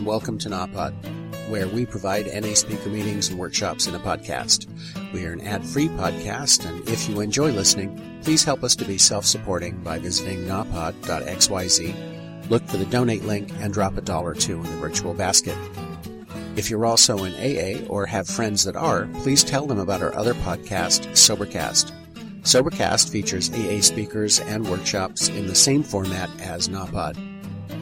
welcome to NAPOD, where we provide NA speaker meetings and workshops in a podcast. We are an ad-free podcast, and if you enjoy listening, please help us to be self-supporting by visiting napod.xyz, look for the donate link, and drop $1 or $2 in the virtual basket. If you're also in AA or have friends that are, please tell them about our other podcast, Sobercast. Sobercast features AA speakers and workshops in the same format as NAPOD.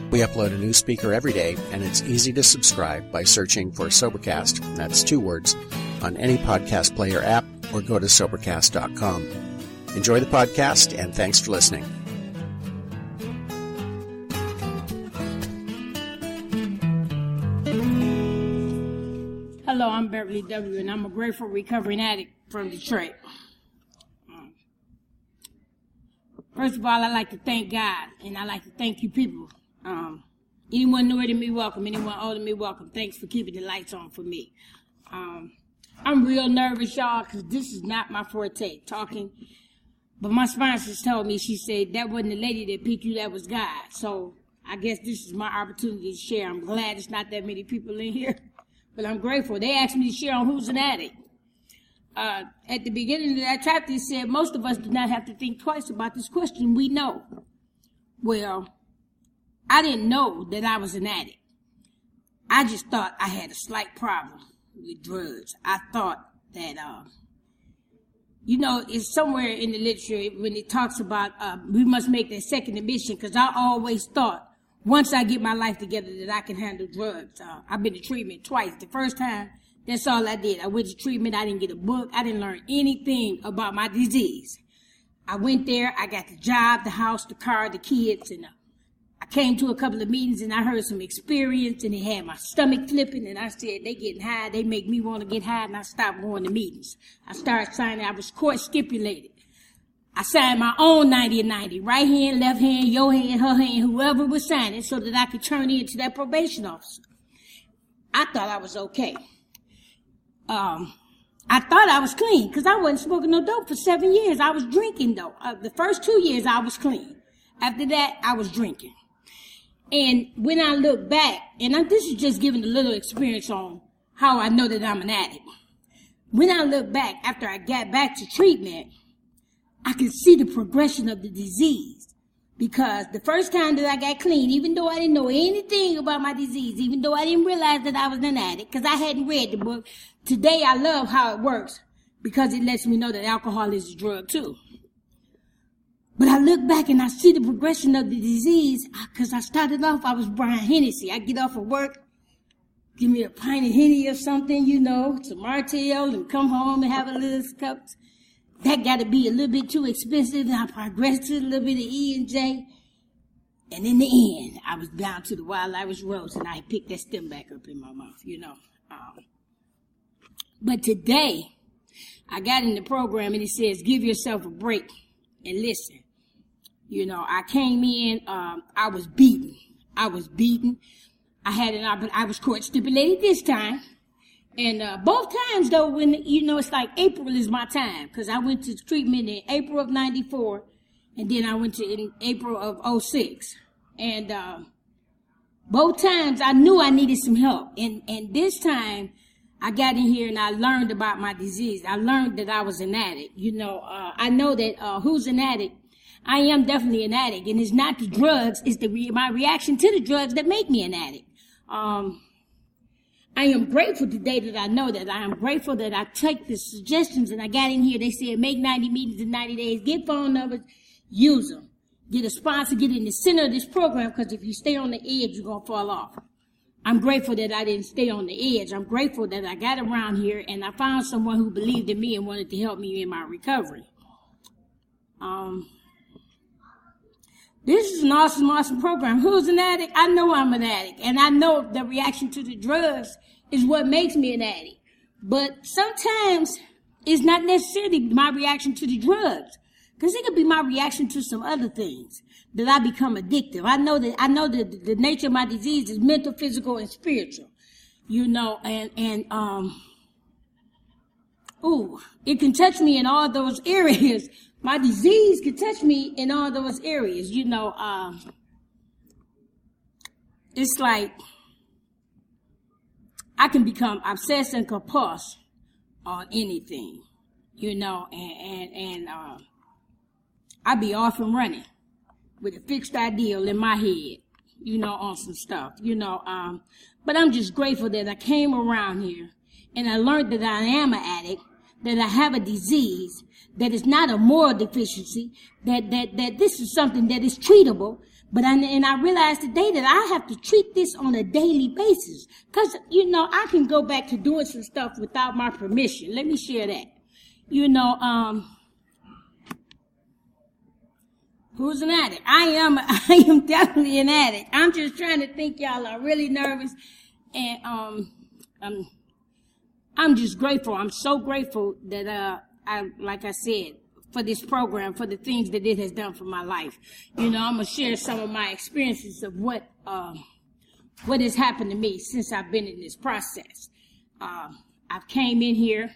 We upload a new speaker every day, and it's easy to subscribe by searching for Sobercast, that's 2 words, on any podcast player app, or go to Sobercast.com. Enjoy the podcast, and thanks for listening. Hello, I'm Beverly W., and I'm a grateful recovering addict from Detroit. First of all, I'd like to thank God, and I'd like to thank you people. Anyone newer than me, welcome. Anyone older than me, welcome. Thanks for keeping the lights on for me. I'm real nervous, y'all, because this is not my forte, talking. But my sponsors told me, she said, that wasn't the lady that picked you, that was God. So I guess this is my opportunity to share. I'm glad it's not that many people in here, but I'm grateful. They asked me to share on who's an addict. At the beginning of that chapter, it said, most of us do not have to think twice about this question. We know. Well, I didn't know that I was an addict. I just thought I had a slight problem with drugs. I thought that, it's somewhere in the literature when it talks about we must make that second admission, because I always thought once I get my life together that I can handle drugs. I've been to treatment twice. The first time, that's all I did. I went to treatment. I didn't get a book. I didn't learn anything about my disease. I went there. I got the job, the house, the car, the kids, and I came to a couple of meetings and I heard some experience, and it had my stomach flipping, and I said, they getting high, they make me want to get high, and I stopped going to meetings. I started signing, I was court stipulated. I signed my own 90 and 90, right hand, left hand, your hand, her hand, whoever was signing, so that I could turn into that probation officer. I thought I was okay. I thought I was clean, because I wasn't smoking no dope for 7 years. I was drinking, though. The first 2 years, I was clean. After that, I was drinking. And when I look back, and this is just giving a little experience on how I know that I'm an addict. When I look back, after I got back to treatment, I could see the progression of the disease. Because the first time that I got clean, even though I didn't know anything about my disease, even though I didn't realize that I was an addict, because I hadn't read the book, today I love how it works, because it lets me know that alcohol is a drug too. But I look back and I see the progression of the disease, because I started off, I was Brian Hennessy. I get off of work, give me a pint of Henny or something, some Martell, and come home and have a little cup. That got to be a little bit too expensive, and I progressed to a little bit of E and J. And in the end, I was down to the Wild Irish Rose, and I picked that stem back up in my mouth, But today, I got in the program, and it says, give yourself a break and listen. I came in, I was beaten. I was court stipulated this time. And both times, though, when, it's like April is my time. Because I went to treatment in April of 94. And then I went to in April of 06. And both times, I knew I needed some help. And this time, I got in here and I learned about my disease. I learned that I was an addict. I know that who's an addict? I am definitely an addict, and it's not the drugs, it's my reaction to the drugs that make me an addict. I am grateful today that I know that. I am grateful that I take the suggestions, and I got in here, they said make 90 meetings in 90 days, get phone numbers, use them. Get a sponsor, get in the center of this program, because if you stay on the edge, you're going to fall off. I'm grateful that I didn't stay on the edge. I'm grateful that I got around here, and I found someone who believed in me and wanted to help me in my recovery. This is an awesome, awesome program. Who's an addict? I know I'm an addict. And I know the reaction to the drugs is what makes me an addict. But sometimes it's not necessarily my reaction to the drugs. Because it could be my reaction to some other things that I become addictive. I know that the nature of my disease is mental, physical, and spiritual. It can touch me in all those areas. My disease can touch me in all those areas. It's like I can become obsessed and compulsed on anything, and I be off and running with a fixed ideal in my head, on some stuff, but I'm just grateful that I came around here and I learned that I am an addict, that I have a disease, that it's not a moral deficiency, that this is something that is treatable. But I realized today that I have to treat this on a daily basis. Because, I can go back to doing some stuff without my permission. Let me share that. Who's an addict? I am definitely an addict. I'm just trying to think, y'all are really nervous. And I'm just grateful. I'm so grateful that like I said, for this program, for the things that it has done for my life. I'm going to share some of my experiences of what has happened to me since I've been in this process. I've came in here,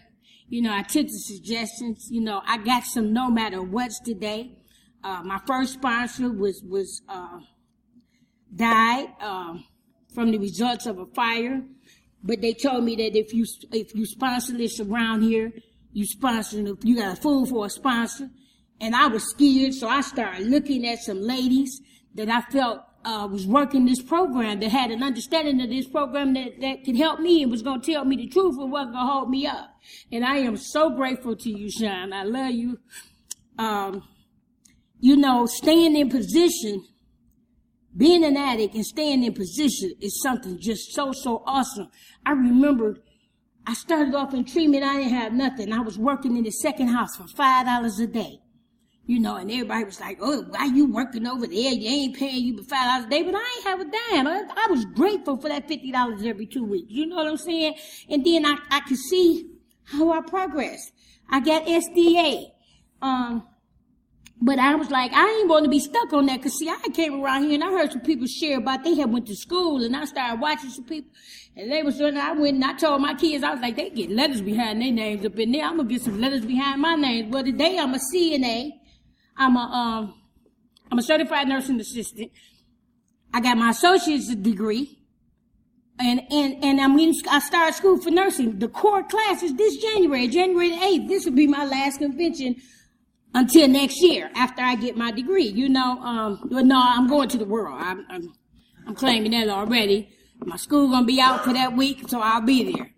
I took the suggestions, I got some no matter what's today. My first sponsor was died from the results of a fire, but they told me that if you sponsor this around here, you got a fool for a sponsor. And I was scared, so I started looking at some ladies that I felt was working this program, that had an understanding of this program that could help me and was going to tell me the truth and wasn't going to hold me up. And I am so grateful to you, Sean. I love you. Staying in position, being an addict and staying in position is something just so awesome. I remember I started off in treatment. I didn't have nothing. I was working in the second house for $5 a day. And everybody was like, oh, why you working over there? You ain't paying you but $5 a day. But I ain't have a dime. I was grateful for that $50 every 2 weeks. You know what I'm saying? And then I could see how I progressed. I got SDA. But I was like, I ain't want to be stuck on that. Because, see, I came around here and I heard some people share about they had went to school. And I started watching some people. And they was doing, I went and I told my kids, I was like, they get letters behind their names up in there. I'm going to get some letters behind my name. Well, today I'm a CNA. I'm a certified nursing assistant. I got my associate's degree. And I started school for nursing. The core class is this January the 8th. This will be my last convention until next year after I get my degree. No, I'm going to the world. I'm claiming that already. My school gonna be out for that week, so I'll be there.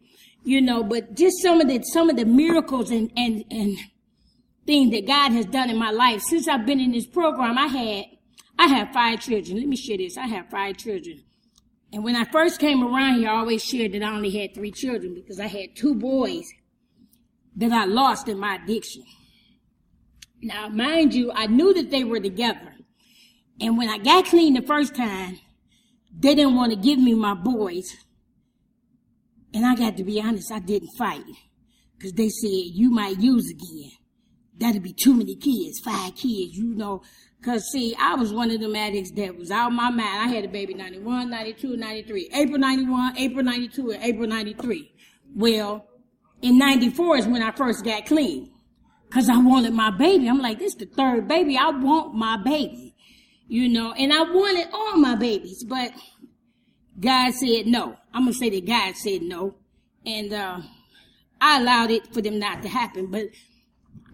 But just some of the miracles and things that God has done in my life since I've been in this program. I have 5 children. Let me share this. I have 5 children. And when I first came around here, I always shared that I only had 3 children because I had 2 boys that I lost in my addiction. Now, mind you, I knew that they were together. And when I got clean the first time, they didn't want to give me my boys. And I got to be honest, I didn't fight. Because they said, you might use again. That'd be too many kids, 5 kids, Because, see, I was one of them addicts that was out of my mind. I had a baby 91, 92, 93. April 91, April 92, and April 93. Well, in 94 is when I first got clean. Because I wanted my baby. I'm like, this is the 3rd baby. I want my baby. And I wanted all my babies. But God said no. I'm going to say that God said no. And I allowed it for them not to happen. But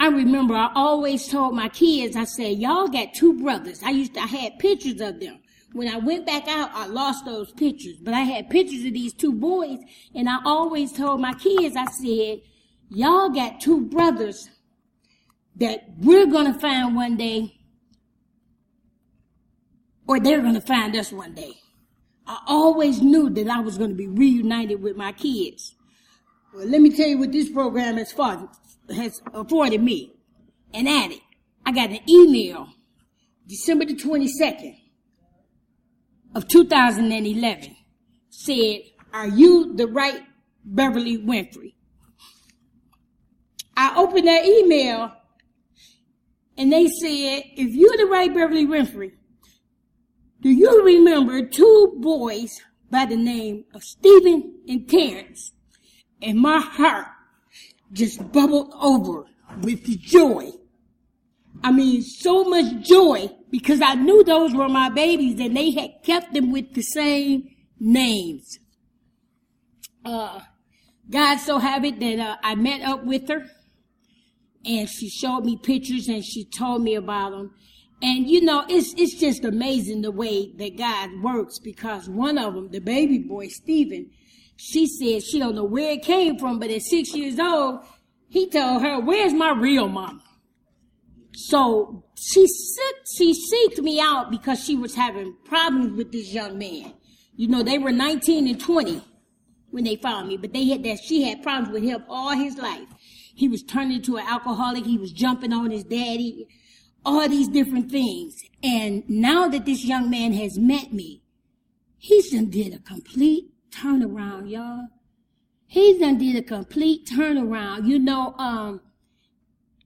I remember I always told my kids, I said, y'all got 2 brothers. I had pictures of them. When I went back out, I lost those pictures. But I had pictures of these 2 boys. And I always told my kids, I said, y'all got 2 brothers that we're going to find one day, or they're going to find us one day. I always knew that I was going to be reunited with my kids. Well, let me tell you what this program has afforded me. An addict. I got an email December the 22nd of 2011. Said, are you the right Beverly Winfrey? I opened that email and they said, if you're the right Beverly Winfrey, do you remember 2 boys by the name of Stephen and Terrence? And my heart just bubbled over with joy. I mean, so much joy because I knew those were my babies and they had kept them with the same names. God so have it that I met up with her, and she showed me pictures and she told me about them. And you know, it's just amazing the way that God works, because one of them, the baby boy, Stephen, she said she don't know where it came from, but at 6 years old, he told her, "Where's my real mama?" So she seeked me out because she was having problems with this young man. You know, they were 19 and 20 when they found me, but she had problems with him all his life. He was turning into an alcoholic. He was jumping on his daddy, all these different things. And now that this young man has met me, he's done did a complete turnaround, y'all. He's done did a complete turnaround. You know,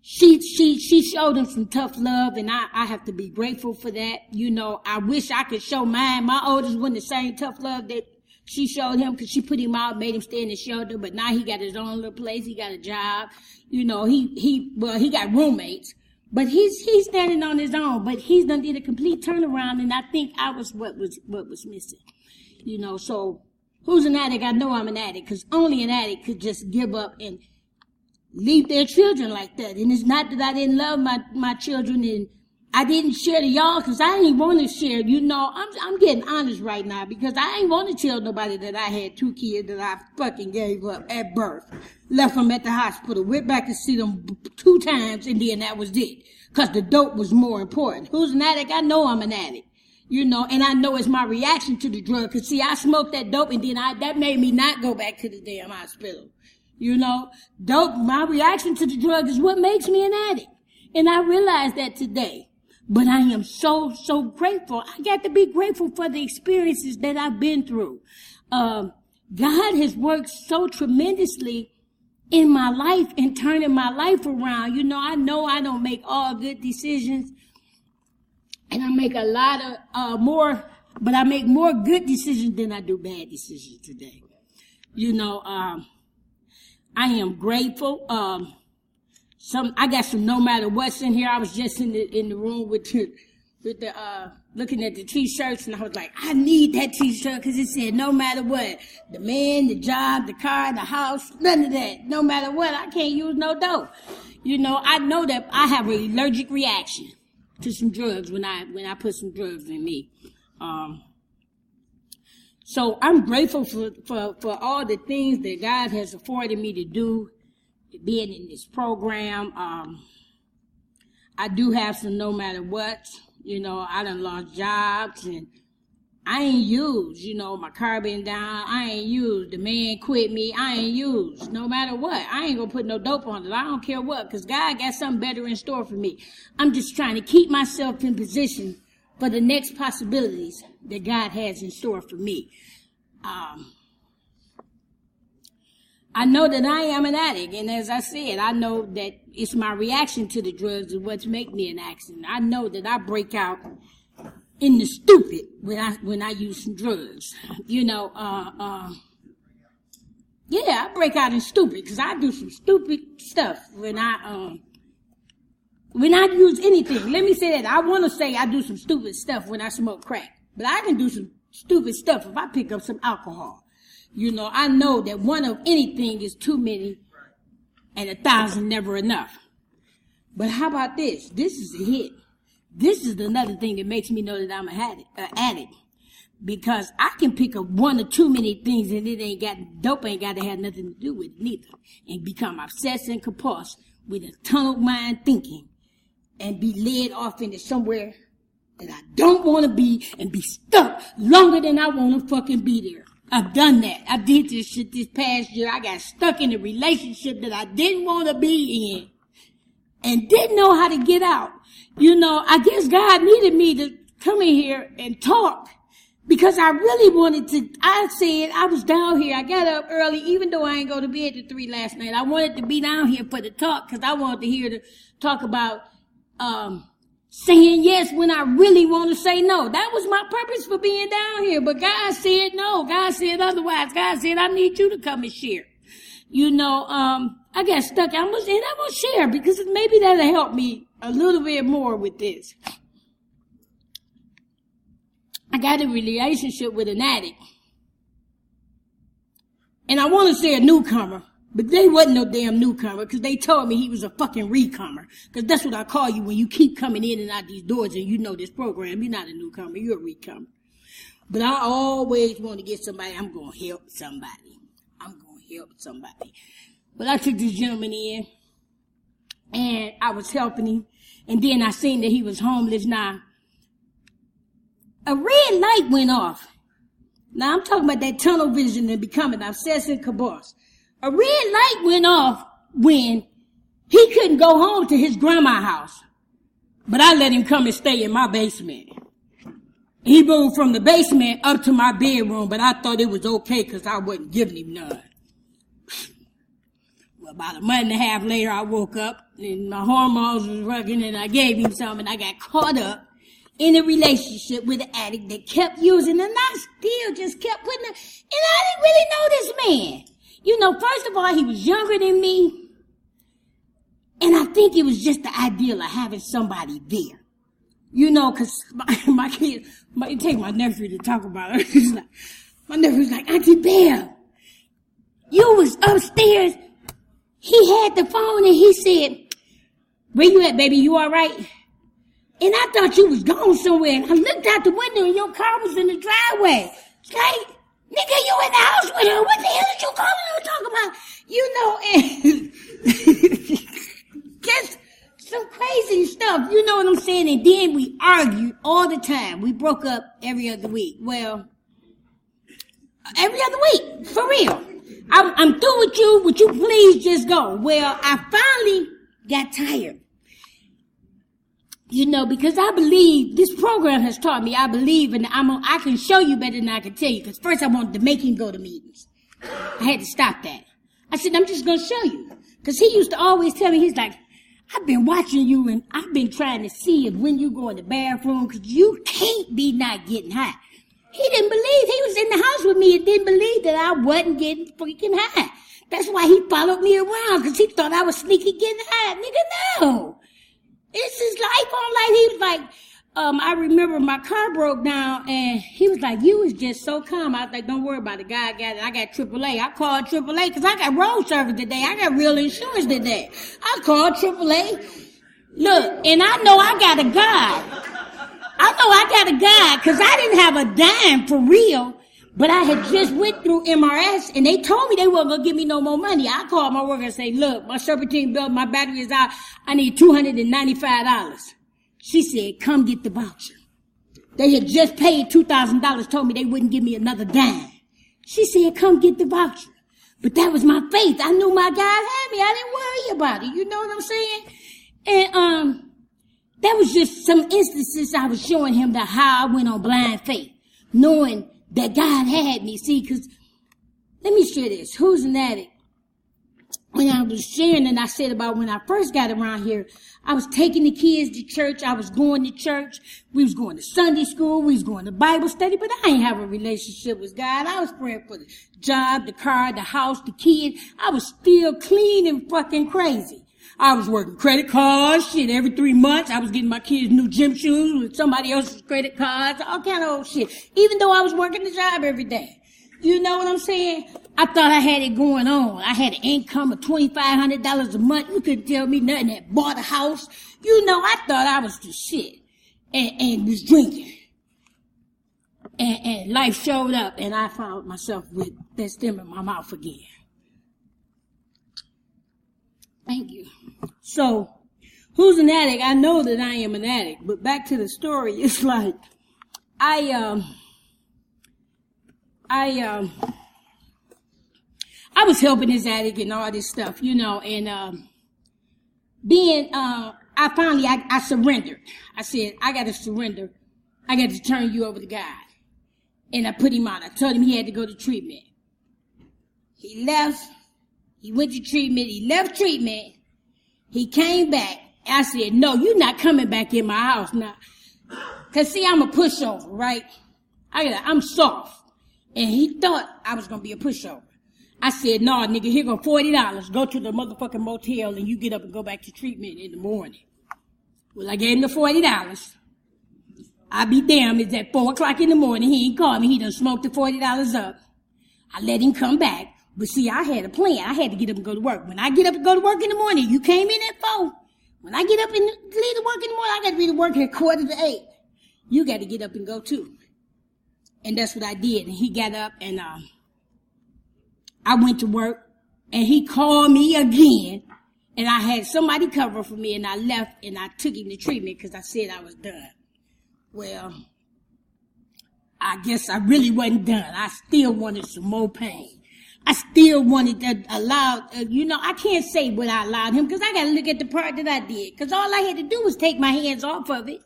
she showed him some tough love, and I have to be grateful for that. You know, I wish I could show mine. My oldest one the same tough love that she showed him, because she put him out, made him stay in the shelter, but now he got his own little place. He got a job. You know, he got roommates, but he's standing on his own, but he's done did a complete turnaround, and I think I was what was missing. You know, so who's an addict? I know I'm an addict, because only an addict could just give up and leave their children like that. And it's not that I didn't love my children and I didn't share to y'all, because I ain't want to share. You know, I'm getting honest right now, because I ain't want to tell nobody that I had 2 kids that I fucking gave up at birth. Left them at the hospital, went back to see them 2 times, and then that was it. Because the dope was more important. Who's an addict? I know I'm an addict. You know, and I know it's my reaction to the drug. Because, see, I smoked that dope, and then that made me not go back to the damn hospital. You know, dope, my reaction to the drug is what makes me an addict. And I realize that today. But I am so grateful. I got to be grateful for the experiences that I've been through. God has worked so tremendously in my life and turning my life around. You know I don't make all good decisions. And I make a lot of more, but I make more good decisions than I do bad decisions today. You know, I am grateful. I got some no matter what's in here. I was just in the room with the looking at the t-shirts, and I was like, I need that t-shirt, because it said no matter what. The man, the job, the car, the house, none of that. No matter what, I can't use no dope. You know, I know that I have an allergic reaction to some drugs when I put some drugs in me. So I'm grateful for all the things that God has afforded me to do, being in this program. I do have some no matter what. You know, I done lost jobs, and I ain't used. You know, my car been down. I ain't used. The man quit me. I ain't used. No matter what. I ain't gonna put no dope on it. I don't care what, because God got something better in store for me. I'm just trying to keep myself in position for the next possibilities that God has in store for me. I know that I am an addict, and as I said, I know that it's my reaction to the drugs is what's make me an accident. I know that I break out in the stupid when I use some drugs. You know, yeah, I break out in stupid, because I do some stupid stuff when I use anything. Let me say that. I want to say I do some stupid stuff when I smoke crack, but I can do some stupid stuff if I pick up some alcohol. You know, I know that one of anything is too many and 1,000 never enough. But how about this? This is a hit. This is another thing that makes me know that I'm an addict. Because I can pick up one or too many things, and dope ain't got to have nothing to do with it neither. And become obsessed and compulsed with a tunnel mind thinking, and be led off into somewhere that I don't want to be, and be stuck longer than I want to fucking be there. I've done that. I did this shit this past year. I got stuck in a relationship that I didn't want to be in and didn't know how to get out. You know, I guess God needed me to come in here and talk, because I really wanted to. I said I was down here. I got up early, even though I ain't go to bed at 3 last night. I wanted to be down here for the talk, because I wanted to hear the talk about saying yes when I really want to say no. That was my purpose for being down here. But God said no. God said otherwise. God said, I need you to come and share. You know, I got stuck. I'm going to share, because maybe that'll help me a little bit more with this. I got a relationship with an addict. And I want to say a newcomer, but they wasn't no damn newcomer because they told me he was a fucking recomer. Because that's what I call you when you keep coming in and out these doors and you know this program. You're not a newcomer, you're a recomer. But I always want to get somebody, I'm going to help somebody. But I took this gentleman in and I was helping him. And then I seen that he was homeless. Now, a red light went off. Now, I'm talking about that tunnel vision and becoming obsessive compulsive. A red light went off when he couldn't go home to his grandma's house. But I let him come and stay in my basement. He moved from the basement up to my bedroom, but I thought it was okay because I wasn't giving him none. Well, about a month and a half later, I woke up and my hormones was working and I gave him some and I got caught up in a relationship with an addict that kept using and I still just kept putting it. And I didn't really know this man. You know, first of all, he was younger than me. And I think it was just the ideal of having somebody there. You know, because my kids, it take my nephew to talk about it. Like, my nephew's like, Auntie Bev, you was upstairs. He had the phone and he said, where you at, baby? You all right? And I thought you was gone somewhere. And I looked out the window and your car was in the driveway. It's like, nigga, you in the house with her. What the hell did you calling her talking about? You know, and just some crazy stuff. You know what I'm saying? And then we argued all the time. We broke up every other week. Well, every other week, for real. I'm through with you. Would you please just go? Well, I finally got tired. You know, because I believe, this program has taught me, I believe, and I can show you better than I can tell you. Because first I wanted to make him go to meetings. I had to stop that. I said, I'm just going to show you. Because he used to always tell me, he's like, I've been watching you and I've been trying to see if when you go in the bathroom, because you can't be not getting high. He didn't believe, he was in the house with me and didn't believe that I wasn't getting freaking high. That's why he followed me around, because he thought I was sneaky getting high. Nigga, no. This is life on life. He was like, I remember my car broke down and he was like, you was just so calm. I was like, don't worry about it. God got it. I got AAA. I called AAA because I got road service today. I got real insurance today. I called AAA. Look, and I know I got a God. Because I didn't have a dime for real. But I had just went through MRS and they told me they weren't going to give me no more money. I called my worker and say, look, my serpentine belt, my battery is out. I need $295. She said, come get the voucher. They had just paid $2,000, told me they wouldn't give me another dime. She said, come get the voucher. But that was my faith. I knew my God had me. I didn't worry about it. You know what I'm saying? And, that was just some instances I was showing him that how I went on blind faith, knowing that God had me. See, because let me share this. Who's an addict? When I was sharing and I said about when I first got around here, I was taking the kids to church. I was going to church. We was going to Sunday school. We was going to Bible study, but I ain't have a relationship with God. I was praying for the job, the car, the house, the kids. I was still clean and fucking crazy. I was working credit cards, shit, every 3 months. I was getting my kids new gym shoes with somebody else's credit cards, all kind of old shit. Even though I was working the job every day. You know what I'm saying? I thought I had it going on. I had an income of $2,500 a month. You couldn't tell me nothing. Had bought a house. You know, I thought I was the shit. And was drinking. And life showed up and I found myself with that stem in my mouth again. Thank you. So, who's an addict? I know that I am an addict, but back to the story. It's like, I was helping this addict and all this stuff, you know, and, I surrendered. I said, I gotta surrender. I got to turn you over to God. And I put him out. I told him he had to go to treatment. He left. He went to treatment. He left treatment. He came back. I said, no, you're not coming back in my house now. Because, see, I'm a pushover, right? I'm soft. And he thought I was going to be a pushover. I said, no, nigga, here go $40. Go to the motherfucking motel and you get up and go back to treatment in the morning. Well, I gave him the $40. I be damned, it's at 4 o'clock in the morning. He ain't called me. He done smoked the $40 up. I let him come back. But see, I had a plan. I had to get up and go to work. When I get up and go to work in the morning, you came in at 4. When I get up and leave to work in the morning, I got to be to work at 7:45. You got to get up and go too. And that's what I did. And he got up and I went to work and he called me again. And I had somebody cover for me and I left and I took him to treatment because I said I was done. Well, I guess I really wasn't done. I still wanted some more pain. I still wanted to allow, I can't say what I allowed him because I got to look at the part that I did. Because all I had to do was take my hands off of it.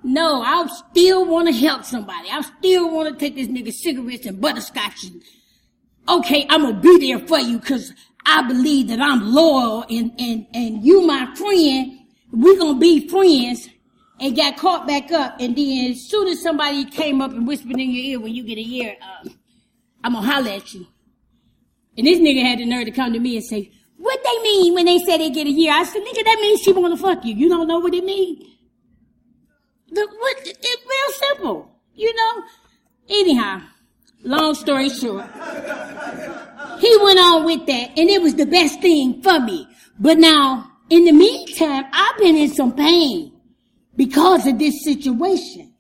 No, I still want to help somebody. I still want to take this nigga cigarettes and butterscotch. And, okay, I'm going to be there for you because I believe that I'm loyal and you my friend. We're going to be friends. And got caught back up. And then as soon as somebody came up and whispered in your ear when you get a year, I'm going to holler at you. And this nigga had the nerve to come to me and say, what they mean when they say they get a year? I said, nigga, that means she want to fuck you. You don't know what it means? It's real simple, Anyhow, long story short, he went on with that, and it was the best thing for me. But now, in the meantime, I've been in some pain because of this situation.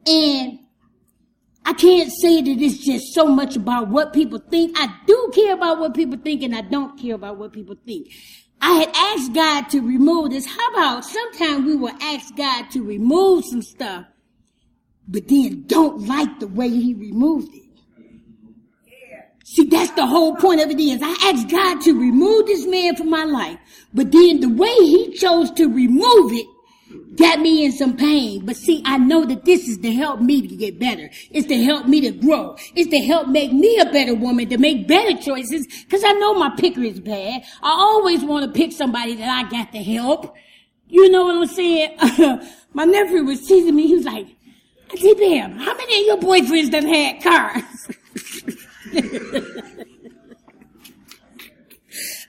And I can't say that it's just so much about what people think. I do care about what people think, and I don't care about what people think. I had asked God to remove this. How about sometimes we will ask God to remove some stuff, but then don't like the way he removed it. See, that's the whole point of it is I asked God to remove this man from my life, but then the way he chose to remove it got me in some pain. But see, I know that this is to help me to get better. It's to help me to grow. It's to help make me a better woman, to make better choices, because I know my picker is bad. I always want to pick somebody that I got to help. You know what I'm saying? My nephew was teasing me. He was like, Auntie Bam, how many of your boyfriends done had cars?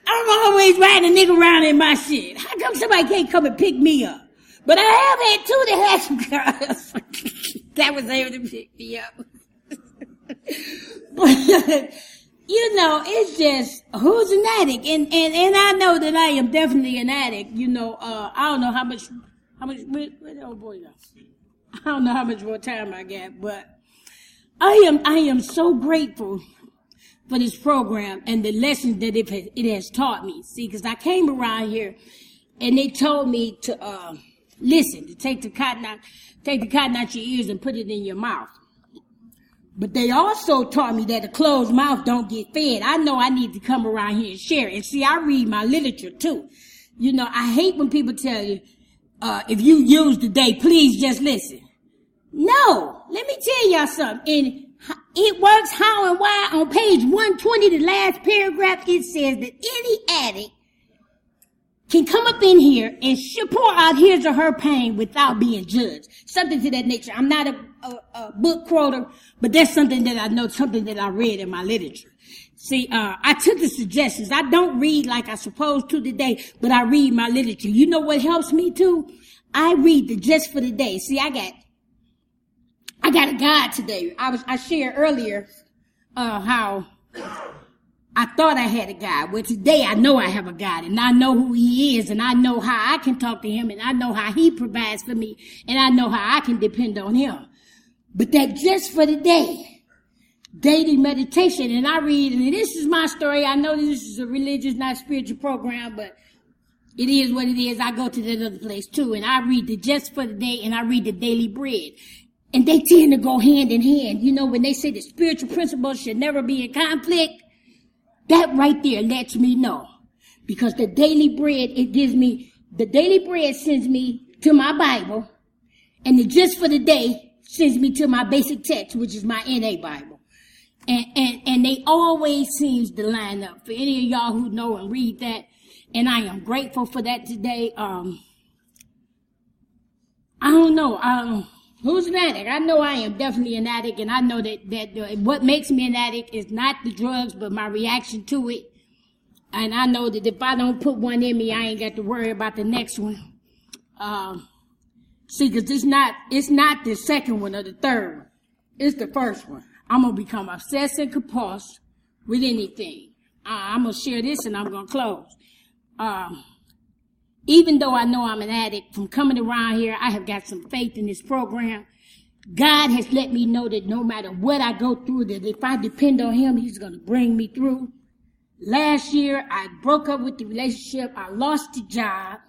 I'm always riding a nigga around in my shit. How come somebody can't come and pick me up? But I have had 2 that had some cars that was able to pick me up. But, it's just, who's an addict? And I know that I am definitely an addict. I don't know how much, where the old boy go? I don't know how much more time I got, but I am so grateful for this program and the lessons that it has taught me. See, because I came around here and they told me to, listen, to take the cotton out your ears and put it in your mouth. But they also taught me that a closed mouth don't get fed. I know I need to come around here and share it. And see, I read my literature too. I hate when people tell you, if you use the day, please just listen. No, let me tell y'all something. And it works how and why. On page 120, the last paragraph, it says that any addict can come up in here and pour out his or her pain without being judged. Something to that nature. I'm not a book quoter, but that's something that I know, something that I read in my literature. See, I took the suggestions. I don't read like I supposed to today, but I read my literature. You know what helps me too? I read the just for the day. See, I got a guide today. I shared earlier, how I thought I had a guide. Well, today I know I have a guide, and I know who he is, and I know how I can talk to him, and I know how he provides for me, and I know how I can depend on him. But that just for the day, daily meditation, and I read, and this is my story. I know this is a religious, not spiritual program, but it is what it is. I go to that other place too, and I read the just for the day, and I read the daily bread. And they tend to go hand in hand. When they say the spiritual principles should never be in conflict, that right there lets me know. Because the daily bread, the daily bread sends me to my Bible, and the just for the day sends me to my basic text, which is my NA Bible. And they always seems to line up. For any of y'all who know and read that, and I am grateful for that today. I don't know. Who's an addict? I know I am definitely an addict, and I know that what makes me an addict is not the drugs, but my reaction to it. And I know that if I don't put one in me, I ain't got to worry about the next one. See, because it's not the second one or the third one. It's the first one. I'm going to become obsessed and compulsed with anything. I'm going to share this and I'm going to close. Even though I know I'm an addict, from coming around here, I have got some faith in this program. God has let me know that no matter what I go through, that if I depend on him, he's going to bring me through. Last year, I broke up with the relationship. I lost the job.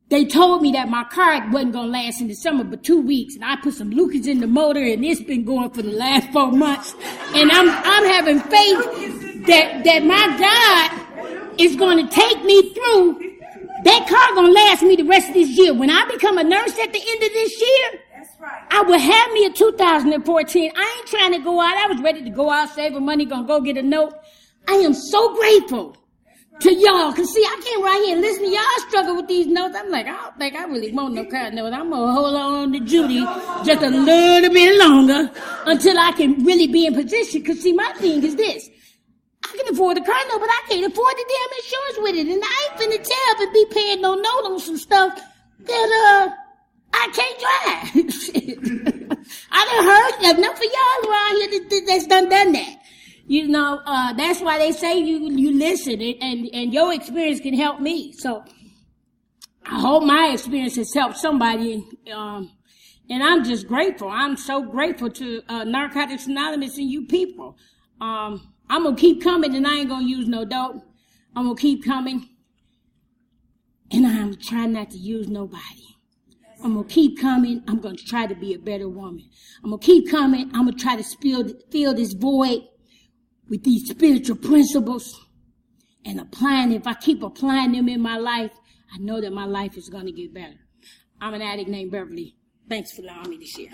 They told me that my car wasn't going to last in the summer but 2 weeks. And I put some Lucas in the motor, and it's been going for the last 4 months. And I'm having faith that my God is going to take me through. That car going to last me the rest of this year. When I become a nurse at the end of this year, I will have me a 2014. I ain't trying to go out. I was ready to go out, saving money, gonna go get a note. I am so grateful to y'all. Because, see, I came right here and listen to y'all struggle with these notes. I'm like, I don't think I really want no car note. I'm going to hold on to Judy just a little bit longer until I can really be in position. Because, see, my thing is this. I can afford the car note, but I can't afford the damn insurance with it. And I ain't finna tell and be paying no note on some stuff that, I can't drive. Shit. I done heard enough of y'all around here that's done that. You know, that's why they say you listen and your experience can help me. So I hope my experience has helped somebody. And I'm just grateful. I'm so grateful to Narcotics Anonymous and you people. I'm going to keep coming and I ain't going to use no dope. I'm going to keep coming. And I'm trying not to use nobody. I'm going to keep coming. I'm going to try to be a better woman. I'm going to keep coming. I'm going to try to fill this void with these spiritual principles and applying. If I keep applying them in my life, I know that my life is going to get better. I'm an addict named Beverly. Thanks for allowing me to share.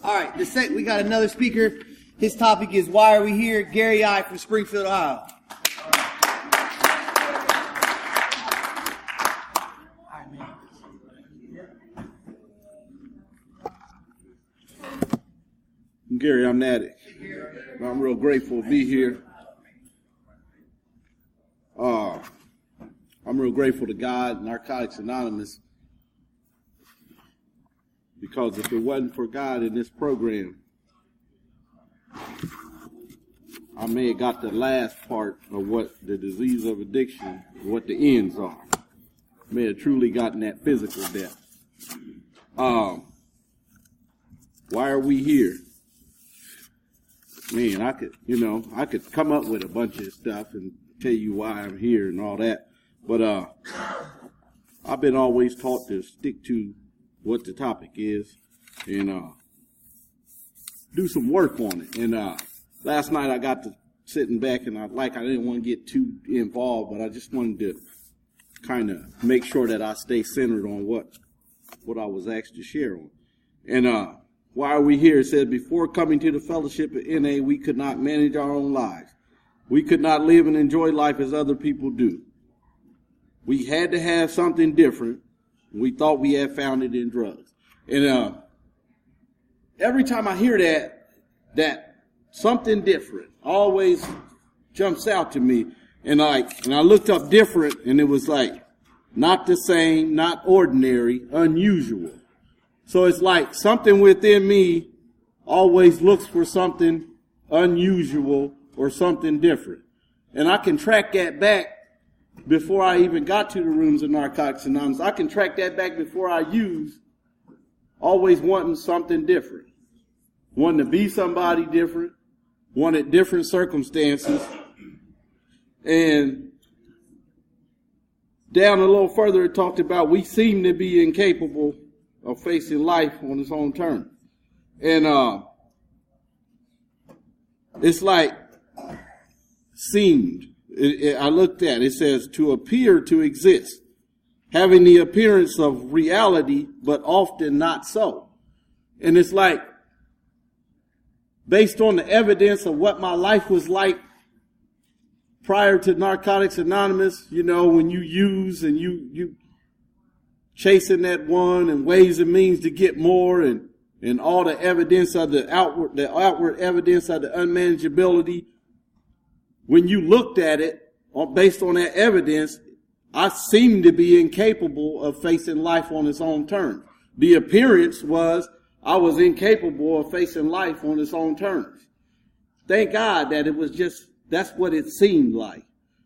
All right, we got another speaker. His topic is Why Are We Here? Gary I from Springfield, Ohio. Gary, I'm an addict. I'm real grateful to be here. I'm real grateful to God, Narcotics Anonymous, because if it wasn't for God in this program, I may have got the last part of what the disease of addiction, what the ends are. May have truly gotten that physical death. Why are we here? Man, I could come up with a bunch of stuff and tell you why I'm here and all that. But I've been always taught to stick to what the topic is and do some work on it. And last night I got to sitting back and I didn't want to get too involved, but I just wanted to kind of make sure that I stay centered on what I was asked to share on. And why are we here? It said, before coming to the fellowship at NA, we could not manage our own lives. We could not live and enjoy life as other people do. We had to have something different. We thought we had found it in drugs. And every time I hear that something different always jumps out to me. And I looked up different, and it was like not the same, not ordinary, unusual. So it's like something within me always looks for something unusual or something different. And I can track that back before I even got to the rooms of Narcotics Anonymous. I can track that back before I use, always wanting something different. Wanting to be somebody different, wanted different circumstances. And down a little further, it talked about we seem to be incapable of facing life on its own terms. And it's like seemed. I looked at it. It says to appear to exist, having the appearance of reality, but often not so. And it's like, based on the evidence of what my life was like prior to Narcotics Anonymous, you know, when you use and you chasing that one and ways and means to get more and all the evidence of the outward evidence of the unmanageability, when you looked at it based on that evidence, I seemed to be incapable of facing life on its own terms. The appearance was I was incapable of facing life on its own terms. Thank God that it was just, that's what it seemed like,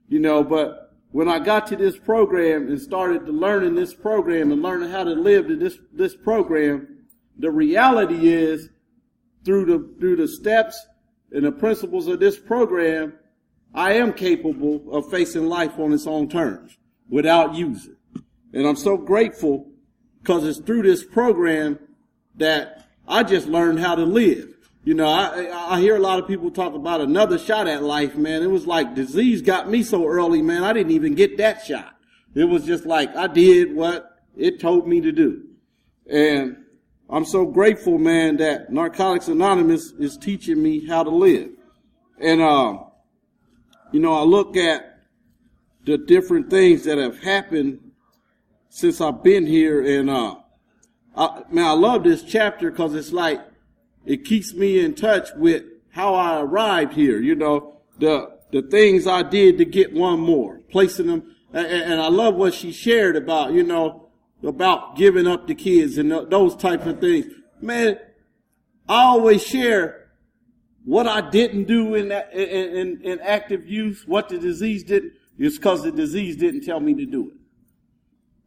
you know. But when I got to this program and started to learning this program and learning how to live to this program, the reality is through the steps and the principles of this program, I am capable of facing life on its own terms without using. And I'm so grateful because it's through this program that I just learned how to live. You know, I hear a lot of people talk about another shot at life, man. It was like disease got me so early, man, I didn't even get that shot. It was just like I did what it told me to do. And I'm so grateful, man, that Narcotics Anonymous is teaching me how to live. And, you know, I look at the different things that have happened since I've been here. And, I love this chapter because it's like, it keeps me in touch with how I arrived here. You know, the things I did to get one more, placing them. And I love what she shared about, you know, about giving up the kids and those types of things. Man, I always share what I didn't do in active use, what the disease didn't. It's because the disease didn't tell me to do it.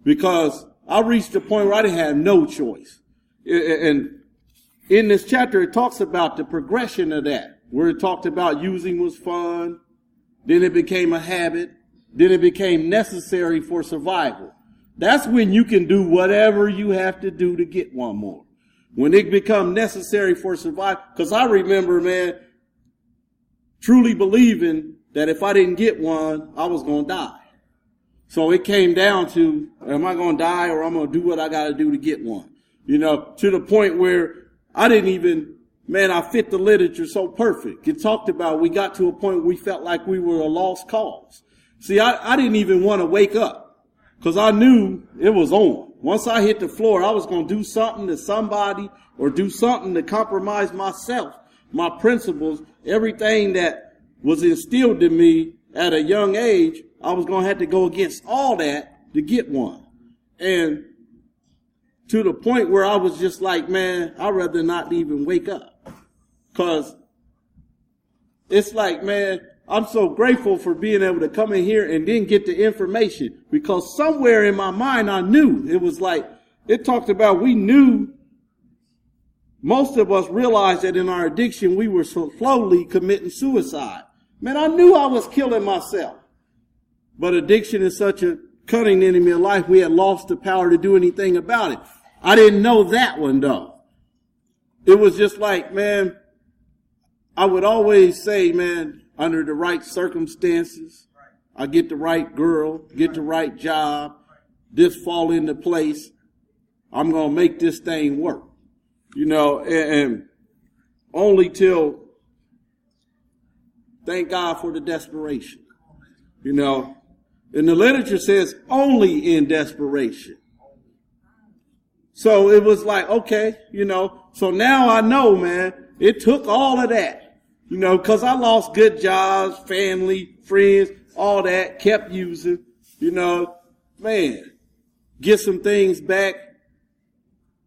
Because I reached a point where I didn't have no choice. And in this chapter, it talks about the progression of that, where it talked about using was fun, then it became a habit, then it became necessary for survival. That's when you can do whatever you have to do to get one more. When it becomes necessary for survival, because I remember, man, truly believing that if I didn't get one, I was going to die. So it came down to, am I going to die or I'm going to do what I got to do to get one? You know, to the point where I didn't even, man, I fit the literature so perfect. It talked about we got to a point where we felt like we were a lost cause. See, I didn't even want to wake up because I knew it was on. Once I hit the floor, I was going to do something to somebody or do something to compromise myself, my principles, everything that was instilled in me at a young age. I was going to have to go against all that to get one. And to the point where I was just like, man, I'd rather not even wake up. Because it's like, man, I'm so grateful for being able to come in here and then get the information. Because somewhere in my mind, I knew. It was like, it talked about we knew, most of us realized that in our addiction, we were so slowly committing suicide. Man, I knew I was killing myself. But addiction is such a cunning enemy of life, we had lost the power to do anything about it. I didn't know that one, though. It was just like, man, I would always say, man, under the right circumstances, I get the right girl, get the right job, this fall into place, I'm going to make this thing work. You know, and only till, thank God for the desperation. You know, and the literature says only in desperation. So it was like, okay, you know, so now I know, man, it took all of that, you know, because I lost good jobs, family, friends, all that, kept using, you know, man, get some things back,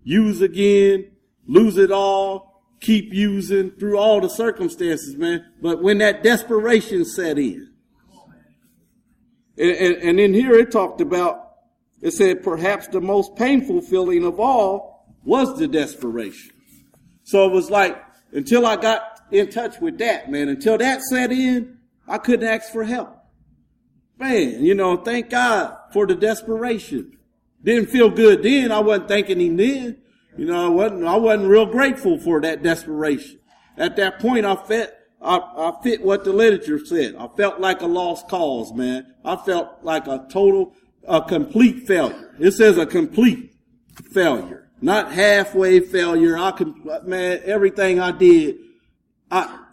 use again, lose it all, keep using through all the circumstances, man. But when that desperation set in, and in here it talked about, it said perhaps the most painful feeling of all was the desperation. So it was like, until I got in touch with that, man, until that set in, I couldn't ask for help. Man, you know, thank God for the desperation. Didn't feel good then. I wasn't thanking him then. You know, I wasn't real grateful for that desperation. At that point, I fit what the literature said. I felt like a lost cause, man. I felt like a complete failure. It says a complete failure, not halfway failure. Man, everything I did,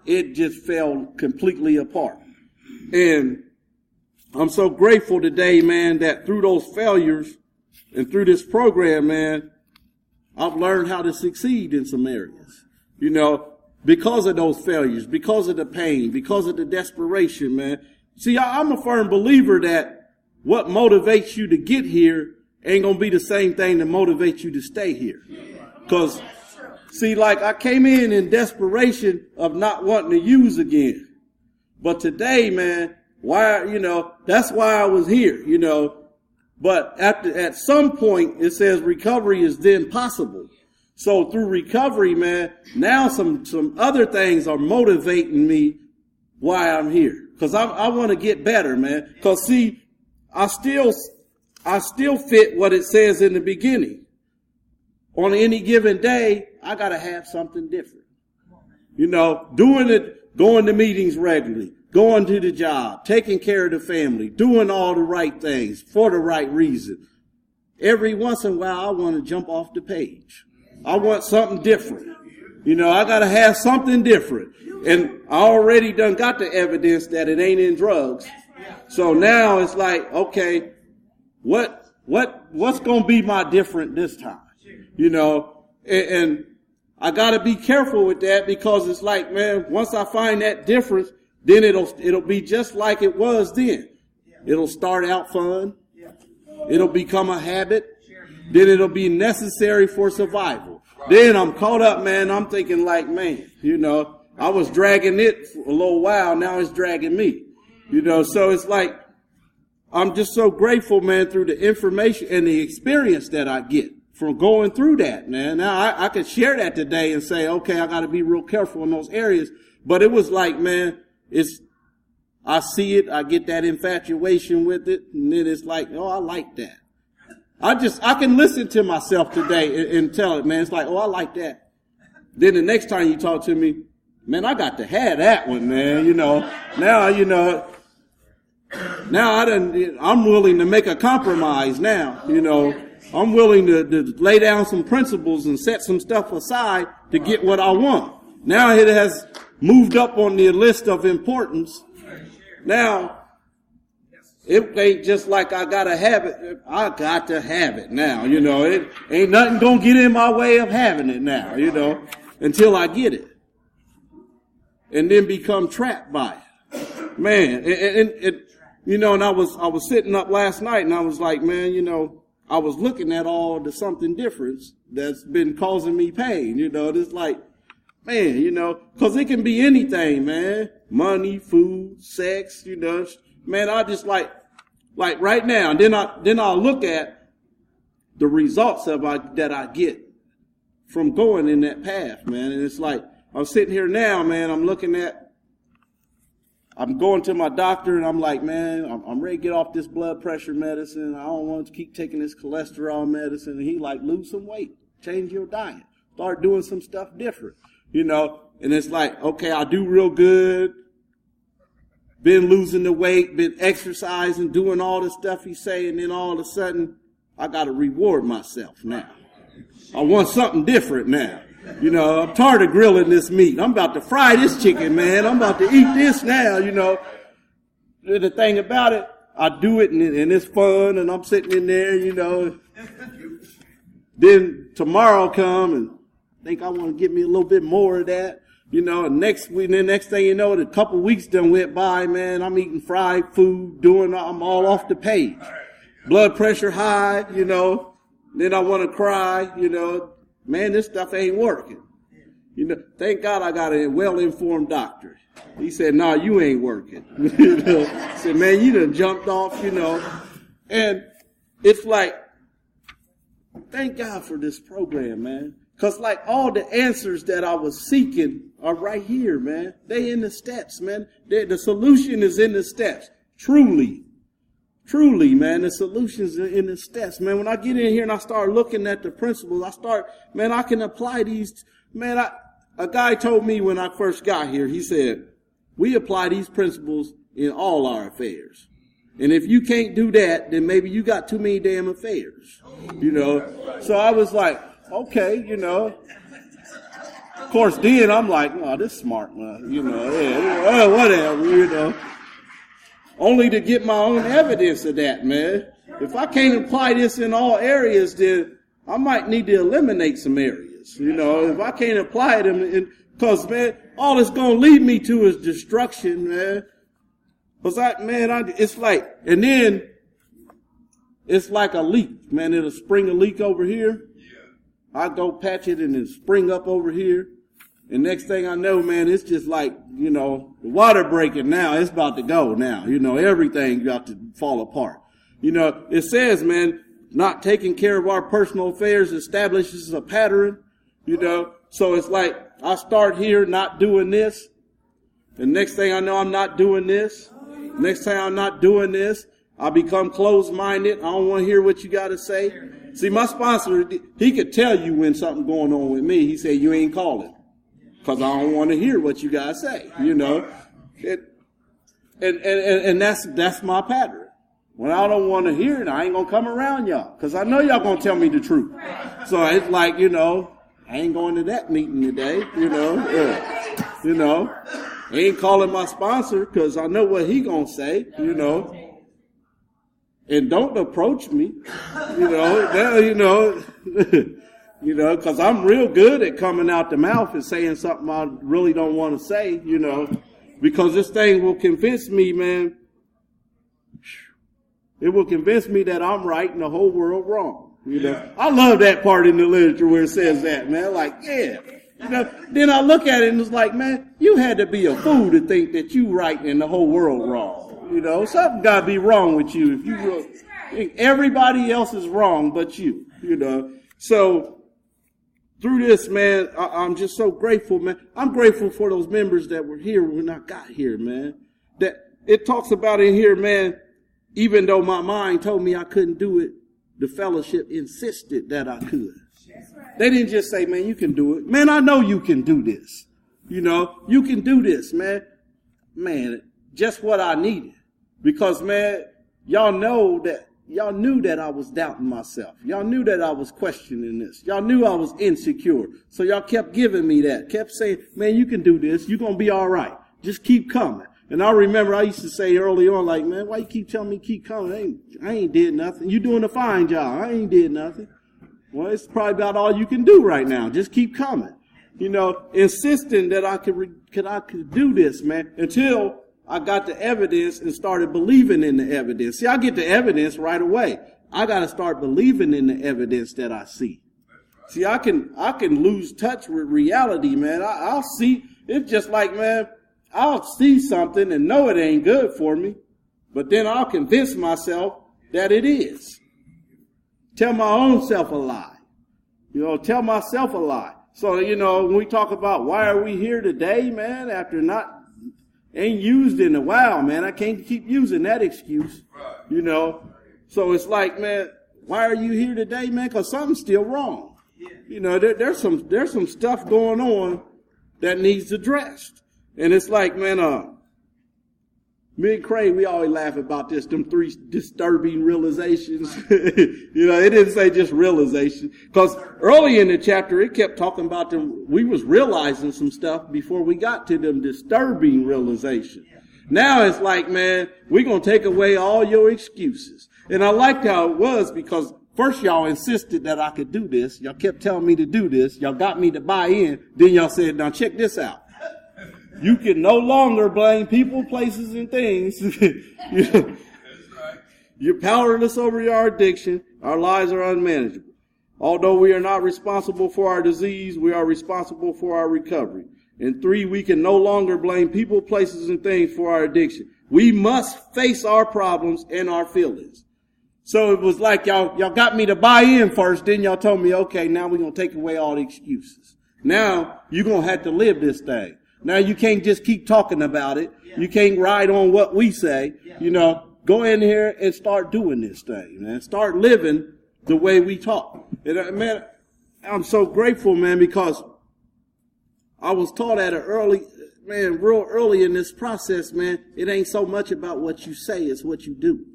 it just fell completely apart. And I'm so grateful today, man, that through those failures and through this program, man, I've learned how to succeed in some areas, you know, because of those failures, because of the pain, because of the desperation, man. See, I'm a firm believer that what motivates you to get here ain't going to be the same thing that motivates you to stay here. Because, see, like I came in desperation of not wanting to use again. But today, man, that's why I was here, you know. But at some point, it says recovery is then possible. So through recovery, man, now some other things are motivating me why I'm here. Because I want to get better, man. Because, see, I still fit what it says in the beginning. On any given day, I got to have something different. You know, going to meetings regularly, going to the job, taking care of the family, doing all the right things for the right reason. Every once in a while, I want to jump off the page. I want something different. You know, I got to have something different. And I already done got the evidence that it ain't in drugs. So now it's like, okay, what's going to be my different this time? You know, and I got to be careful with that because it's like, man, once I find that difference, then it'll be just like it was then. It'll start out fun. It'll become a habit. Then it'll be necessary for survival. Then I'm caught up, man. I'm thinking like, man, you know, I was dragging it for a little while. Now it's dragging me, you know. So it's like, I'm just so grateful, man, through the information and the experience that I get from going through that, man. Now I could share that today and say, okay, I got to be real careful in those areas. But it was like, man, I see it. I get that infatuation with it. And then it's like, oh, I like that. I can listen to myself today and tell it, man. It's like, oh, I like that. Then the next time you talk to me, man, I got to have that one, man. You know, now, I'm willing to make a compromise now, you know. I'm willing to lay down some principles and set some stuff aside to get what I want. Now it has moved up on the list of importance. Now, it ain't just like I gotta have it. I got to have it now, you know. It ain't nothing gonna get in my way of having it now, you know, until I get it. And then become trapped by it. Man, and you know, and I was sitting up last night and I was like, man, you know, I was looking at all the something different that's been causing me pain, you know. It's like, man, you know, because it can be anything, man. Money, food, sex, you know. Man, I just like right now, and then I'll look at the results that I get from going in that path, man. And it's like, I'm sitting here now, man, I'm going to my doctor and I'm like, man, I'm ready to get off this blood pressure medicine. I don't want to keep taking this cholesterol medicine. And he like, lose some weight, change your diet, start doing some stuff different, you know. And it's like, okay, I do real good. Been losing the weight, been exercising, doing all the stuff he say, and then all of a sudden, I got to reward myself now. I want something different now. You know, I'm tired of grilling this meat. I'm about to fry this chicken, man. I'm about to eat this now, you know. The thing about it, I do it, and it's fun, and I'm sitting in there, you know. Then tomorrow come, and think I want to get me a little bit more of that. You know, and next thing you know, a couple weeks done went by, man. I'm eating fried food, I'm all off the page. Blood pressure high, you know. Then I want to cry, you know. Man, this stuff ain't working. You know, thank God I got a well-informed doctor. He said, "No, you ain't working." You know, I said, "Man, you done jumped off," you know. And it's like, thank God for this program, man. Because like all the answers that I was seeking are right here, man. They in the steps, man. The solution is in the steps. Truly, man, the solutions are in the steps, man. When I get in here and I start looking at the principles, I can apply these. Man, a guy told me when I first got here, he said, we apply these principles in all our affairs. And if you can't do that, then maybe you got too many damn affairs, you know. So I was like, okay, you know. Of course, then I'm like, oh, this smart, man, you know, yeah, whatever, you know. only to get my own evidence of that, man. If I can't apply this in all areas, then I might need to eliminate some areas. You know, if I can't apply it, because, man, all it's going to lead me to is destruction, man. Because, it's like, and then it's like a leak, man. It'll spring a leak over here. I go patch it and it spring up over here. And next thing I know, man, it's just like, you know, the water breaking now. It's about to go now. You know, everything got to fall apart. You know, it says, man, not taking care of our personal affairs establishes a pattern, you know. So it's like I start here not doing this. And next thing I know, I'm not doing this. Next time I'm not doing this. I become closed-minded. I don't want to hear what you got to say. See, my sponsor, he could tell you when something going on with me. He said, you ain't calling. Because I don't want to hear what you guys say, you know. And that's my pattern. When I don't want to hear it, I ain't going to come around y'all. Because I know y'all going to tell me the truth. So it's like, you know, I ain't going to that meeting today, you know. You know, I ain't calling my sponsor because I know what he going to say, you know. And don't approach me, you know, you know, because I'm real good at coming out the mouth and saying something I really don't want to say, you know, because this thing will convince me, man. It will convince me that I'm right and the whole world wrong. You know, I love that part in the literature where it says that, man. Like, yeah, you know. Then I look at it and it's like, man, you had to be a fool to think that you right and the whole world wrong. You know, something got to be wrong with you if you think everybody else is wrong but you. You know, so. Through this, man, I'm just so grateful, man. I'm grateful for those members that were here when I got here, man. That it talks about in here, man, even though my mind told me I couldn't do it, the fellowship insisted that I could. They didn't just say, man, you can do it. Man, I know you can do this. You know, you can do this, man. Man, just what I needed. Because, man, y'all knew that I was doubting myself. Y'all knew that I was questioning this. Y'all knew I was insecure. So y'all kept giving me that. Kept saying, man, you can do this. You're going to be all right. Just keep coming. And I remember I used to say early on, like, man, why you keep telling me keep coming? I ain't did nothing. You doing a fine job. I ain't did nothing. Well, it's probably about all you can do right now. Just keep coming. You know, insisting that I could do this, man, until I got the evidence and started believing in the evidence. See, I get the evidence right away. I got to start believing in the evidence that I see. See, I can lose touch with reality, man. I'll see. It's just like, man, I'll see something and know it ain't good for me, but then I'll convince myself that it is. Tell my own self a lie. You know, tell myself a lie. So, you know, when we talk about why are we here today, man, after ain't used in a while, man. I can't keep using that excuse, you know. So it's like, man, why are you here today, man? Because something's still wrong. You know, there's some stuff going on that needs addressed. And it's like, man, me and Craig, we always laugh about this, them 3 disturbing realizations. You know, it didn't say just realization. Because early in the chapter, it kept talking about them. We was realizing some stuff before we got to them disturbing realizations. Now it's like, man, we're going to take away all your excuses. And I liked how it was because first y'all insisted that I could do this. Y'all kept telling me to do this. Y'all got me to buy in. Then y'all said, now check this out. You can no longer blame people, places, and things. You're powerless over your addiction. Our lives are unmanageable. Although we are not responsible for our disease, we are responsible for our recovery. And 3, we can no longer blame people, places, and things for our addiction. We must face our problems and our feelings. So it was like y'all got me to buy in first, then y'all told me, okay, now we're going to take away all the excuses. Now you're going to have to live this thing. Now you can't just keep talking about it. You can't ride on what we say. You know, go in here and start doing this thing, man. Start living the way we talk. And man, I'm so grateful, man, because I was taught at real early in this process, man, it ain't so much about what you say, it's what you do.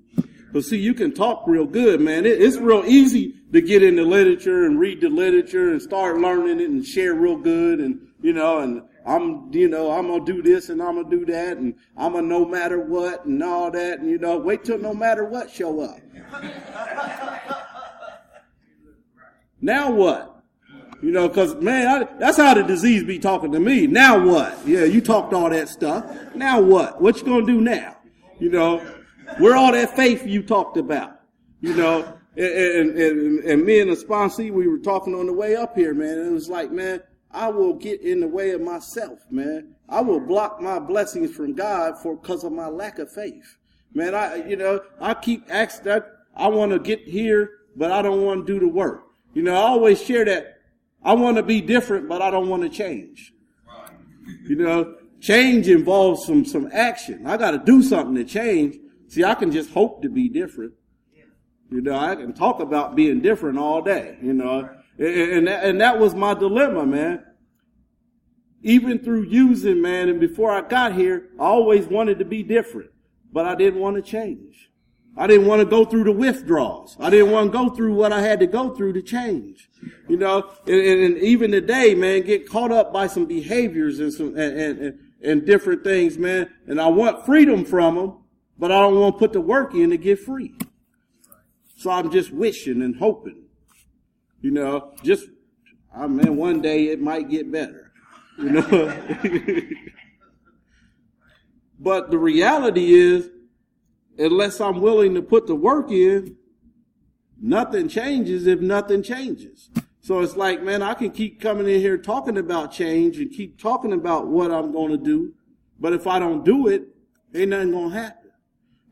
But see, you can talk real good, man. It's real easy to get in the literature and read the literature and start learning it and share real good. And, and I'm going to do this and I'm going to do that. And I'm going to no matter what and all that. And, wait till no matter what show up. Now what? Because, man, that's how the disease be talking to me. Now what? Yeah, you talked all that stuff. Now what? What you going to do now? Where all that faith you talked about? And me and the sponsee, we were talking on the way up here, man. And it was like, man, I will get in the way of myself, man. I will block my blessings from God because of my lack of faith. Man, I keep asking that. I want to get here, but I don't want to do the work. I always share that. I want to be different, but I don't want to change. Change involves some action. I got to do something to change. See, I can just hope to be different. I can talk about being different all day, and that was my dilemma, man. Even through using, man, and before I got here, I always wanted to be different, but I didn't want to change. I didn't want to go through the withdrawals. I didn't want to go through what I had to go through to change. And even today, man, get caught up by some behaviors and different things, man. And I want freedom from them, but I don't want to put the work in to get free. So I'm just wishing and hoping, one day it might get better, But the reality is, unless I'm willing to put the work in, nothing changes if nothing changes. So it's like, man, I can keep coming in here talking about change and keep talking about what I'm going to do. But if I don't do it, ain't nothing going to happen.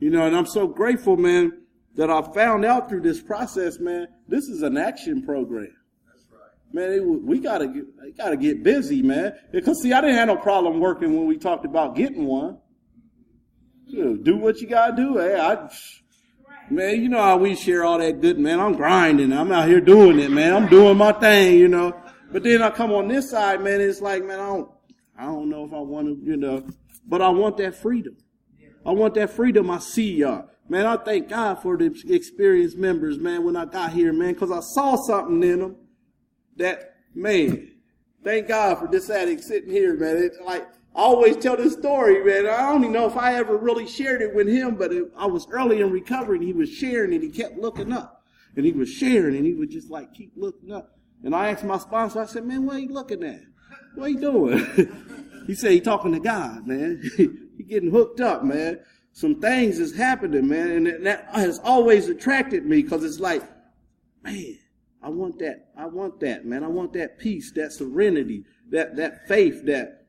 And I'm so grateful, man, that I found out through this process, man, this is an action program. That's right. Man, we gotta get busy, man. Because see, I didn't have no problem working when we talked about getting one. Do what you gotta do. Hey, man, you know how we share all that good, man. I'm grinding. I'm out here doing it, man. I'm doing my thing, But then I come on this side, man. It's like, man, I don't know if I want to, but I want that freedom. I want that freedom. I see y'all. Man, I thank God for the experienced members, man, when I got here, man, because I saw something in them that, man, thank God for this addict sitting here, man. It's like, I always tell this story, man. I don't even know if I ever really shared it with him, but I was early in recovery, and he was sharing, and he kept looking up. And he was sharing, and he would just, like, keep looking up. And I asked my sponsor, I said, man, what are you looking at? What are you doing? He said, he talking to God, man. He getting hooked up, man. Some things is happening, man, and that has always attracted me because it's like, man, I want that, man. I want that peace, that serenity, that faith that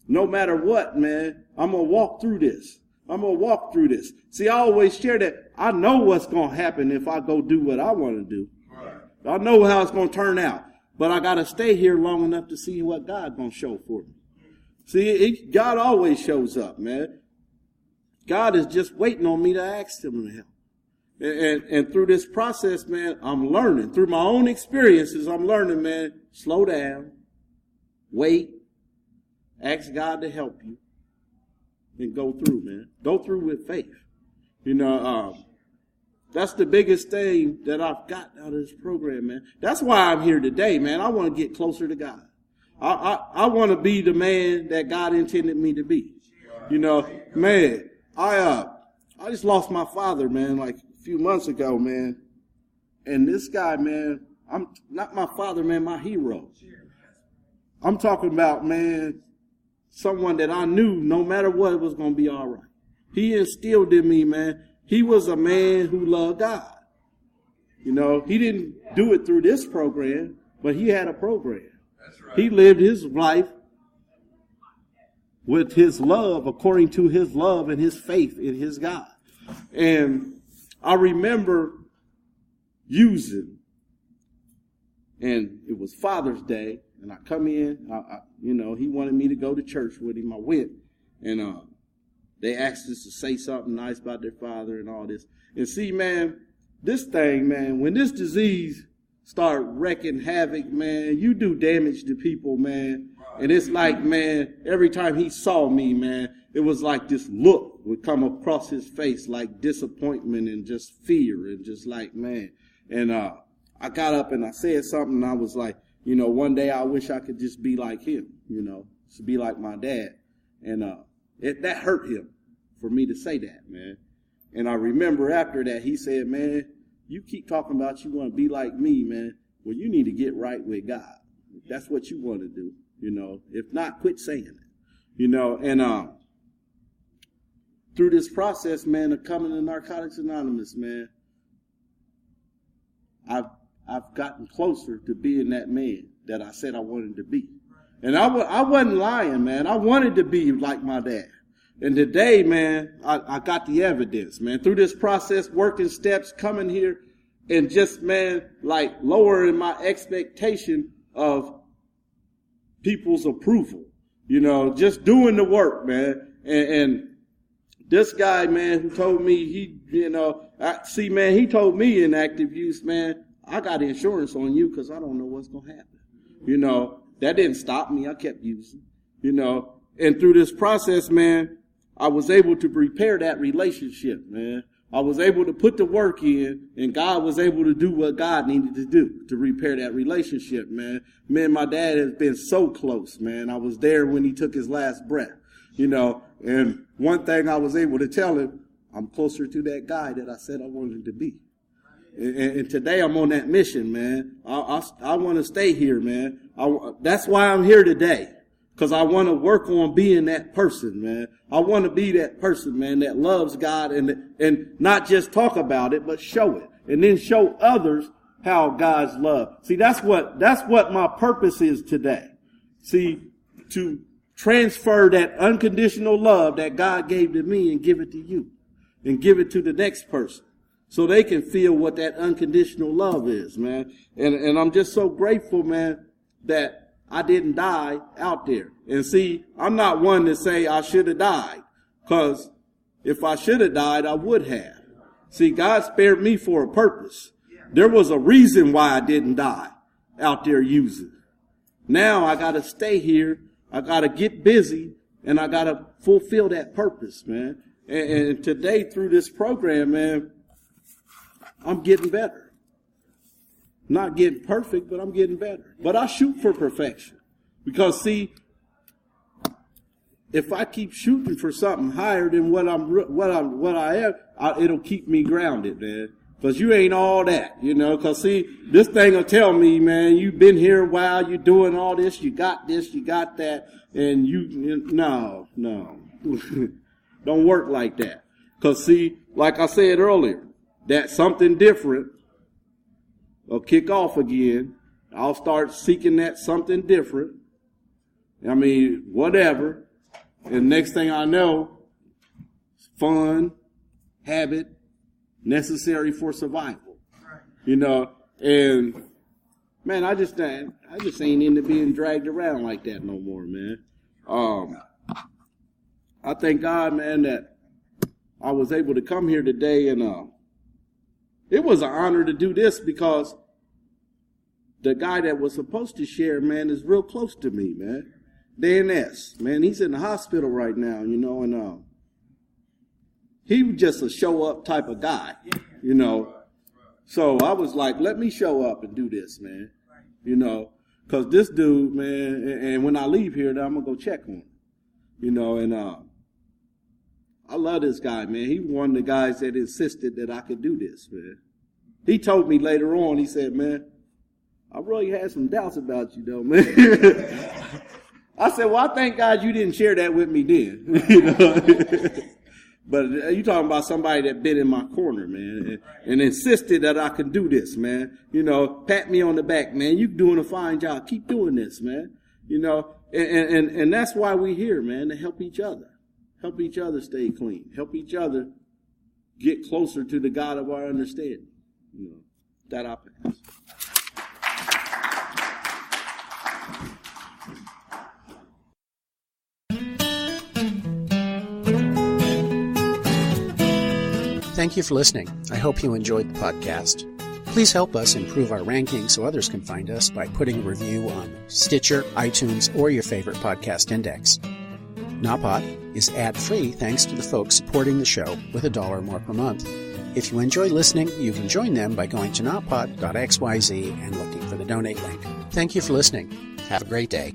no matter what, man, I'm going to walk through this. I'm going to walk through this. See, I always share that I know what's going to happen if I go do what I want to do. I know how it's going to turn out, but I got to stay here long enough to see what God's going to show for me. See, God always shows up, man. God is just waiting on me to ask him to help. And through this process, man, I'm learning. Through my own experiences, I'm learning, man, slow down, wait, ask God to help you, and go through, man. Go through with faith. That's the biggest thing that I've got out of this program, man. That's why I'm here today, man. I want to get closer to God. I want to be the man that God intended me to be. Man. I just lost my father, man, like a few months ago, man. And this guy, man, I'm not my father, man, my hero. I'm talking about, man, someone that I knew no matter what, it was going to be all right. He instilled in me, man. He was a man who loved God. He didn't do it through this program, but he had a program. That's right. He lived his life with his love, according to his love and his faith in his God. And I remember using, and it was Father's Day, and I come in, he wanted me to go to church with him. I went, and they asked us to say something nice about their father and all this. And see, man, this thing, man, when this disease start wreaking havoc, man, you do damage to people, man. And it's like, man, every time he saw me, man, it was like this look would come across his face, like disappointment and just fear and just like, man. And I got up and I said something, and I was like, one day I wish I could just be like him, to be like my dad. And that hurt him for me to say that, man. And I remember after that, he said, man, you keep talking about you want to be like me, man. Well, you need to get right with God. If that's what you want to do, If not, quit saying it, And through this process, man, of coming to Narcotics Anonymous, man, I've gotten closer to being that man that I said I wanted to be. And I wasn't lying, man. I wanted to be like my dad. And today, man, I got the evidence, man. Through this process, working steps, coming here, and just, man, like lowering my expectation of people's approval. Just doing the work, man. And this guy, man, who told me he told me in active use, man, I got insurance on you because I don't know what's going to happen. That didn't stop me. I kept using, and through this process, man, I was able to repair that relationship, man. I was able to put the work in, and God was able to do what God needed to do to repair that relationship, man. Me and my dad has been so close, man. I was there when he took his last breath, and one thing I was able to tell him, I'm closer to that guy that I said I wanted to be. And today I'm on that mission, man. I want to stay here, man. That's why I'm here today. Because I want to work on being that person, man. I want to be that person, man, that loves God and not just talk about it, but show it. And then show others how God's love. See, that's what my purpose is today. See, to transfer that unconditional love that God gave to me and give it to you. And give it to the next person. So they can feel what that unconditional love is, man. And I'm just so grateful, man, that I didn't die out there. And see, I'm not one to say I should have died. Because if I should have died, I would have. See, God spared me for a purpose. There was a reason why I didn't die out there using. Now I got to stay here. I got to get busy. And I got to fulfill that purpose, man. And today through this program, man, I'm getting better. Not getting perfect, but I'm getting better. But I shoot for perfection. Because see, if I keep shooting for something higher than what I am, it'll keep me grounded, man. Because you ain't all that, Because see, this thing will tell me, man, you've been here a while, you're doing all this, you got that, and no. Don't work like that. Because see, like I said earlier, that something different will kick off again. I'll start seeking that something different. Whatever. And next thing I know, fun, habit, necessary for survival. And man, I just ain't into being dragged around like that no more, man. I thank God, man, that I was able to come here today, and it was an honor to do this because the guy that was supposed to share, man, is real close to me, man. Dan S., man, he's in the hospital right now, and he was just a show-up type of guy, So I was like, let me show up and do this, man, because this dude, man, and when I leave here, then I'm going to go check on him, and I love this guy, man. He was one of the guys that insisted that I could do this, man. He told me later on, he said, man, I really had some doubts about you, though, man. I said, well, I thank God you didn't share that with me then. But you talking about somebody that been in my corner, man, and insisted that I could do this, man. Pat me on the back, man. You doing a fine job. Keep doing this, man. And that's why we're here, man, to help each other. Help each other stay clean. Help each other get closer to the God of our understanding. That I pass. Thank you for listening. I hope you enjoyed the podcast. Please help us improve our ranking so others can find us by putting a review on Stitcher, iTunes, or your favorite podcast index. Nawpod is ad-free thanks to the folks supporting the show with $1 or more per month. If you enjoy listening, you can join them by going to nawpod.xyz and looking for the donate link. Thank you for listening. Have a great day.